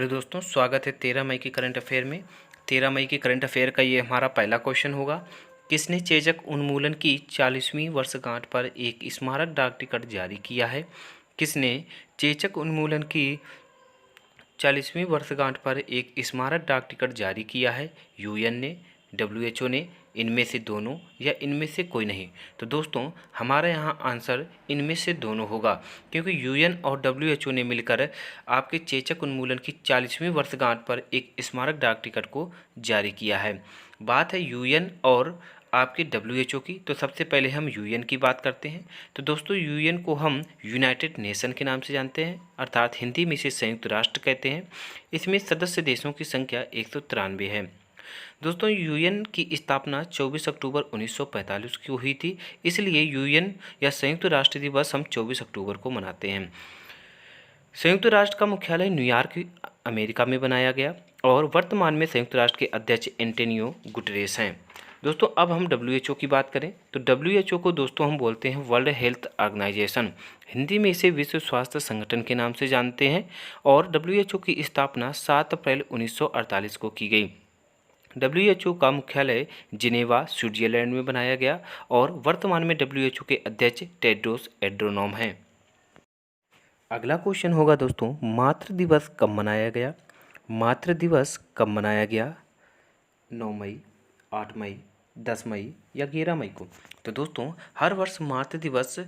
Hello दोस्तों, स्वागत है 13 मई के करंट अफेयर में। 13 मई के करंट अफेयर का ये हमारा पहला क्वेश्चन होगा। किसने चेचक उन्मूलन की 40वीं वर्षगांठ पर एक स्मारक डाक टिकट जारी किया है? किसने चेचक उन्मूलन की 40वीं वर्षगांठ पर एक स्मारक डाक टिकट जारी किया है? यूएन ने, डब्ल्यूएचओ ने, इनमें से दोनों या इनमें से कोई नहीं? तो दोस्तों हमारा यहाँ आंसर इनमें से दोनों होगा, क्योंकि यूएन और डब्ल्यूएचओ ने मिलकर आपके चेचक उन्मूलन की 40वीं वर्षगांठ पर एक स्मारक डाक टिकट को जारी किया है। बात है यूएन और आपके डब्ल्यूएचओ की, तो सबसे पहले हम यूएन की बात करते हैं। तो दोस्तों यूएन को हम यूनाइटेड नेशन के नाम से जानते हैं, अर्थात हिंदी में इसे संयुक्त राष्ट्र कहते हैं। इसमें सदस्य देशों की संख्या 193 है। दोस्तों यूएन की स्थापना 24 अक्टूबर 1945 को हुई थी, इसलिए यूएन या संयुक्त राष्ट्र दिवस हम 24 अक्टूबर को मनाते हैं। संयुक्त राष्ट्र का मुख्यालय न्यूयॉर्क अमेरिका में बनाया गया और वर्तमान में संयुक्त राष्ट्र के अध्यक्ष एंटोनियो गुटेरेस हैं। दोस्तों अब हम डब्ल्यूएचओ की बात करें तो डब्ल्यूएचओ को दोस्तों हम बोलते हैं वर्ल्ड हेल्थ ऑर्गेनाइजेशन, हिंदी में इसे विश्व स्वास्थ्य संगठन के नाम से जानते हैं। और डब्ल्यूएचओ की स्थापना 7 अप्रैल 1948 को की गई। डब्ल्यूएचओ का मुख्यालय जिनेवा स्विट्जरलैंड में बनाया गया और वर्तमान में डब्ल्यूएचओ के अध्यक्ष टेड्रोस एड्रोनॉम हैं। अगला क्वेश्चन होगा दोस्तों, मातृ दिवस कब मनाया गया? मातृ दिवस कब मनाया गया? 9 मई, 8 मई, 10 मई या 11 मई को? तो दोस्तों हर वर्ष मातृ दिवस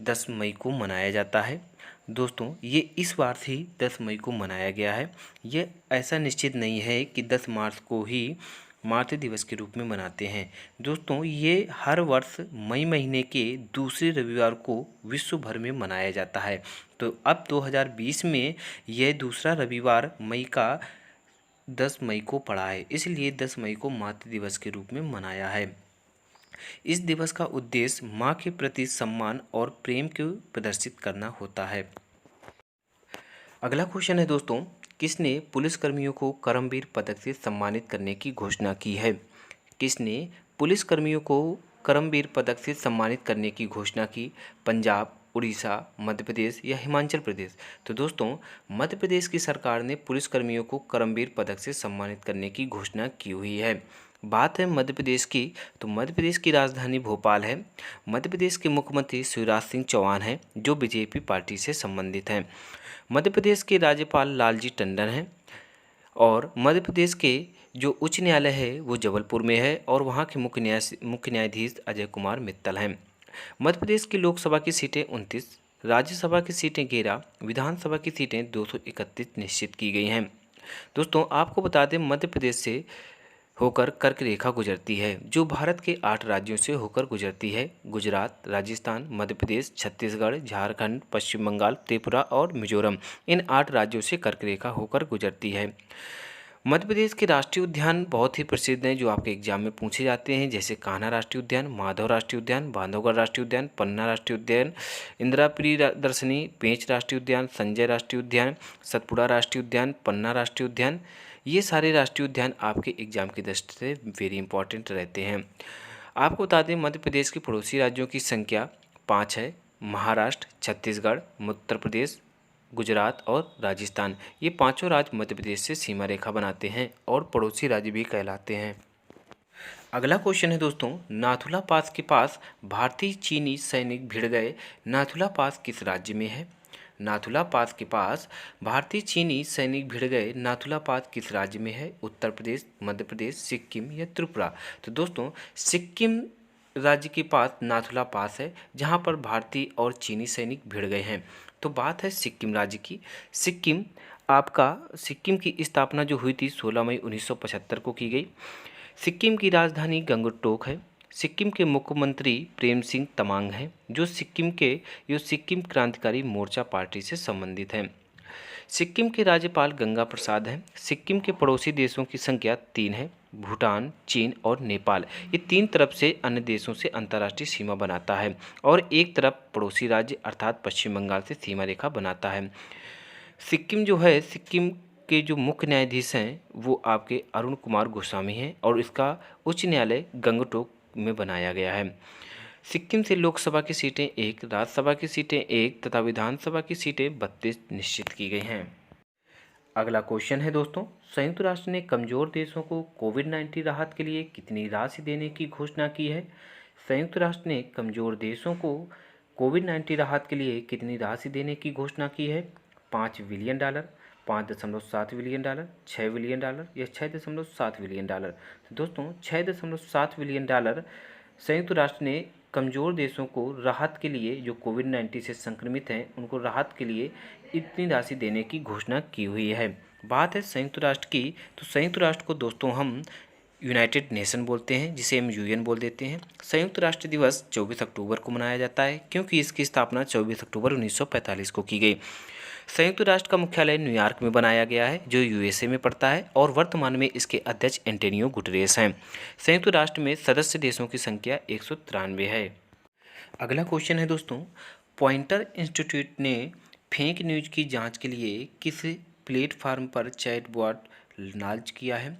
10 मई को मनाया जाता है। दोस्तों ये इस बार से ही 10 मई को मनाया गया है। ये ऐसा निश्चित नहीं है कि 10 मार्च को ही मातृ दिवस के रूप में मनाते हैं। दोस्तों ये हर वर्ष मई महीने के दूसरे रविवार को विश्व भर में मनाया जाता है। तो अब 2020 में यह दूसरा रविवार मई का 10 मई को पड़ा है, इसलिए 10 मई को मातृ दिवस के रूप में मनाया है। इस दिवस का उद्देश्य माँ के प्रति सम्मान और प्रेम को प्रदर्शित करना होता है। अगला क्वेश्चन है दोस्तों, किसने पुलिसकर्मियों को करमवीर पदक से सम्मानित करने की घोषणा की है? किसने पुलिसकर्मियों को करमवीर पदक से सम्मानित करने की घोषणा की? पंजाब, उड़ीसा, मध्य प्रदेश या हिमाचल प्रदेश? तो दोस्तों मध्य प्रदेश की सरकार ने पुलिसकर्मियों को करमवीर पदक से सम्मानित करने की घोषणा की हुई है। बात है मध्य प्रदेश की, तो मध्य प्रदेश की राजधानी भोपाल है। मध्य प्रदेश के मुख्यमंत्री शिवराज सिंह चौहान हैं, जो बीजेपी पार्टी से संबंधित हैं। मध्य प्रदेश के राज्यपाल लालजी टंडन हैं और मध्य प्रदेश के जो उच्च न्यायालय है वो जबलपुर में है और वहाँ के मुख्य न्यायाधीश अजय कुमार मित्तल हैं। मध्य प्रदेश की लोकसभा की सीटें 29, राज्यसभा की सीटें 11, विधानसभा की सीटें 231 निश्चित की गई हैं। दोस्तों आपको बता दें मध्य प्रदेश से होकर कर्क रेखा गुजरती है, जो भारत के 8 राज्यों से होकर गुजरती है। गुजरात, राजस्थान, मध्य प्रदेश, छत्तीसगढ़, झारखंड, पश्चिम बंगाल, त्रिपुरा और मिजोरम, इन 8 राज्यों से कर्क रेखा होकर गुजरती है। मध्य प्रदेश के राष्ट्रीय उद्यान बहुत ही प्रसिद्ध हैं, जो आपके एग्जाम में पूछे जाते हैं, जैसे कान्हा राष्ट्रीय उद्यान, माधव राष्ट्रीय उद्यान, बांधवगढ़ राष्ट्रीय उद्यान, पन्ना राष्ट्रीय उद्यान, इंदिरा प्रियदर्शनी, पेंच राष्ट्रीय उद्यान, संजय राष्ट्रीय उद्यान, सतपुड़ा राष्ट्रीय उद्यान, पन्ना राष्ट्रीय उद्यान। ये सारे राष्ट्रीय उद्यान आपके एग्जाम की दृष्टि से वेरी इंपॉर्टेंट रहते हैं। आपको बता दें मध्य प्रदेश के पड़ोसी राज्यों की संख्या 5 है। महाराष्ट्र, छत्तीसगढ़, उत्तर प्रदेश, गुजरात और राजस्थान, ये पांचों राज्य मध्य प्रदेश से सीमा रेखा बनाते हैं और पड़ोसी राज्य भी कहलाते हैं। अगला क्वेश्चन है दोस्तों, नाथुला पास के पास भारतीय चीनी सैनिक भिड़ गए। नाथुला पास किस राज्य में है? नाथुला पास के पास भारतीय चीनी सैनिक भिड़ गए। नाथुला पास किस राज्य में है? उत्तर प्रदेश, मध्य प्रदेश, सिक्किम या त्रिपुरा? तो दोस्तों सिक्किम राज्य के पास नाथुला पास है, जहां पर भारतीय और चीनी सैनिक भिड़ गए हैं। तो बात है सिक्किम राज्य की। सिक्किम की स्थापना जो हुई थी 16 मई 1975 को की गई। सिक्किम की राजधानी गंगटोक है। सिक्किम के मुख्यमंत्री प्रेम सिंह तमांग हैं, जो सिक्किम क्रांतिकारी मोर्चा पार्टी से संबंधित हैं। सिक्किम के राज्यपाल गंगा प्रसाद हैं। सिक्किम के पड़ोसी देशों की संख्या 3 है, भूटान, चीन और नेपाल। ये 3 तरफ से अन्य देशों से अंतर्राष्ट्रीय सीमा बनाता है और एक तरफ पड़ोसी राज्य अर्थात पश्चिम बंगाल से सीमा रेखा बनाता है। सिक्किम के जो मुख्य न्यायाधीश हैं वो आपके अरुण कुमार गोस्वामी हैं और इसका उच्च न्यायालय गंगटोक में बनाया गया है। सिक्किम से लोकसभा की सीटें 1, राज्यसभा की सीटें 1 तथा विधानसभा की सीटें 32 निश्चित की गई हैं। अगला क्वेश्चन है दोस्तों, संयुक्त राष्ट्र ने कमज़ोर देशों को कोविड-19 राहत के लिए कितनी राशि देने की घोषणा की है? संयुक्त राष्ट्र ने कमज़ोर देशों को कोविड-19 राहत के लिए कितनी राशि देने की घोषणा की है? $5 बिलियन, $5.7 बिलियन, $6 बिलियन या $6.7 बिलियन। तो दोस्तों $6.7 बिलियन संयुक्त राष्ट्र ने कमज़ोर देशों को राहत के लिए, जो कोविड-19 से संक्रमित हैं उनको राहत के लिए इतनी राशि देने की घोषणा की हुई है। बात है संयुक्त राष्ट्र की, तो संयुक्त राष्ट्र को दोस्तों हम यूनाइटेड नेशन बोलते हैं, जिसे हम यूएन बोल देते हैं। संयुक्त राष्ट्र दिवस 24 अक्टूबर को मनाया जाता है, क्योंकि इसकी स्थापना 24 अक्टूबर 1945 को की गई। संयुक्त राष्ट्र का मुख्यालय न्यूयॉर्क में बनाया गया है, जो यूएसए में पड़ता है, और वर्तमान में इसके अध्यक्ष एंटोनियो गुटेरेस हैं। संयुक्त राष्ट्र में सदस्य देशों की संख्या 193 है। अगला क्वेश्चन है दोस्तों, पॉइंटर इंस्टीट्यूट ने फेक न्यूज़ की जांच के लिए किस प्लेटफार्म पर चैटबॉट लॉन्च किया है?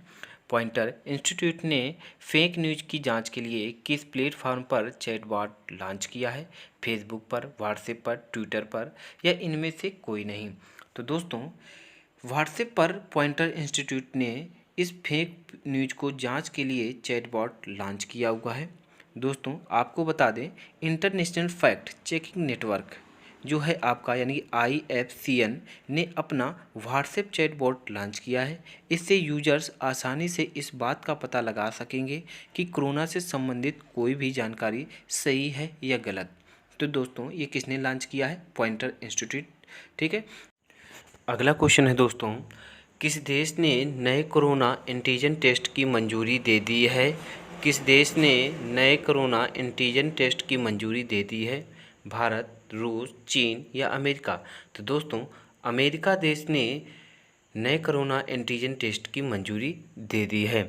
पॉइंटर इंस्टीट्यूट ने फेक न्यूज़ की जांच के लिए किस प्लेटफार्म पर चैटबॉट लॉन्च किया है? फेसबुक पर, व्हाट्सएप पर, ट्विटर पर या इनमें से कोई नहीं? तो दोस्तों व्हाट्सएप पर पॉइंटर इंस्टीट्यूट ने इस फेक न्यूज़ को जांच के लिए चैटबॉट लॉन्च किया हुआ है। दोस्तों आपको बता दें, इंटरनेशनल फैक्ट चेकिंग नेटवर्क जो है आपका, यानी IFCN ने अपना व्हाट्सएप चैटबॉट लॉन्च किया है। इससे यूजर्स आसानी से इस बात का पता लगा सकेंगे कि कोरोना से संबंधित कोई भी जानकारी सही है या गलत। तो दोस्तों ये किसने लॉन्च किया है? Pointer institute. ठीक है। अगला क्वेश्चन है दोस्तों, किस देश ने नए कोरोना एंटीजन टेस्ट की मंजूरी दे दी है? किस देश ने नए कोरोना एंटीजन टेस्ट की मंजूरी दे दी है? भारत, रूस, चीन या अमेरिका? तो दोस्तों अमेरिका देश ने नए कोरोना एंटीजन टेस्ट की मंजूरी दे दी है।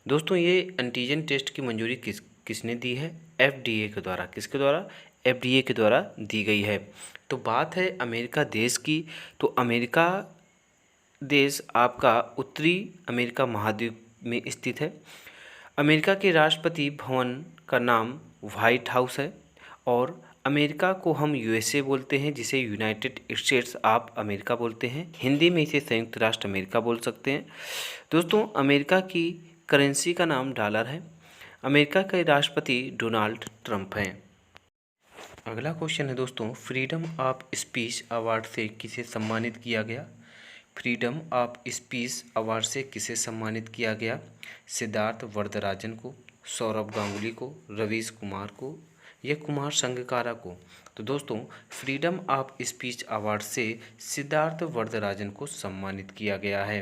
दोस्तों ये एंटीजन टेस्ट की मंजूरी किसने दी है? FDA के द्वारा। किसके द्वारा? FDA के द्वारा दी गई है। तो बात है अमेरिका देश की, तो अमेरिका देश आपका उत्तरी अमेरिका महाद्वीप में स्थित है। अमेरिका के राष्ट्रपति भवन का नाम व्हाइट हाउस है, और अमेरिका को हम USA बोलते हैं, जिसे यूनाइटेड स्टेट्स ऑफ अमेरिका बोलते हैं। हिंदी में इसे संयुक्त राष्ट्र अमेरिका बोल सकते हैं। दोस्तों अमेरिका की करेंसी का नाम डॉलर है। अमेरिका के राष्ट्रपति डोनाल्ड ट्रंप हैं। अगला क्वेश्चन है दोस्तों, फ्रीडम ऑफ स्पीच अवार्ड से किसे सम्मानित किया गया? फ्रीडम ऑफ स्पीच अवार्ड से किसे सम्मानित किया गया? सिद्धार्थ वरदराजन को, सौरभ गांगुली को, रवीश कुमार को या कुमार संगकारा को? तो दोस्तों फ्रीडम ऑफ स्पीच अवार्ड से सिद्धार्थ वरदराजन को सम्मानित किया गया है।